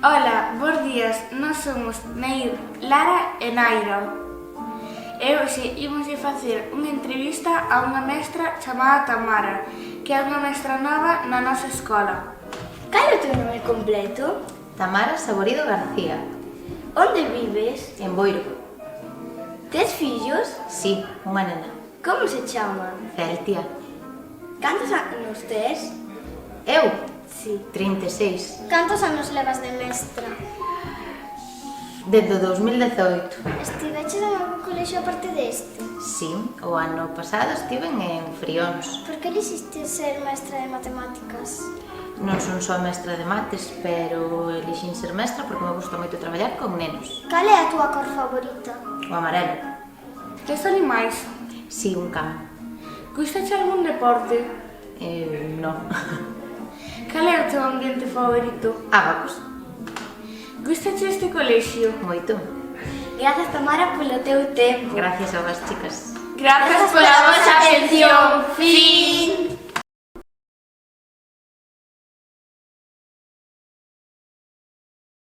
Ola, bons días, nós somos Neir, Lara e Naira. E hoxe imos facer unha entrevista a unha mestra chamada Tamara, que é unha mestra nova na nosa escola. Cal é o teu nome completo? Tamara Saborido García. Onde vives? En Boiro. Tes fillos? Sí, unha nena. Como se chama? Celtia. Cantos anos tes? Eu? Sí. 36. Cantos anos levas de mestra? Desde o 2018. Estiveches en algún colexio aparte deste? Sí, o ano pasado estiven en Frións. Por que elisiste ser mestra de matemáticas? Non son só mestra de mates, pero elixín ser mestra porque me gusta moito traballar con nenos. Cal é a túa cor favorita? O amarelo. Tes animais? Sí, un can. Gustache algún deporte? Non. Cal é o teu ambiente favorito? Abacos. Gustache este colexio? Moito. Grazas, Tamara, polo teu tempo. Gracias a vos, chicas. Grazas pola vosa atención. Fin.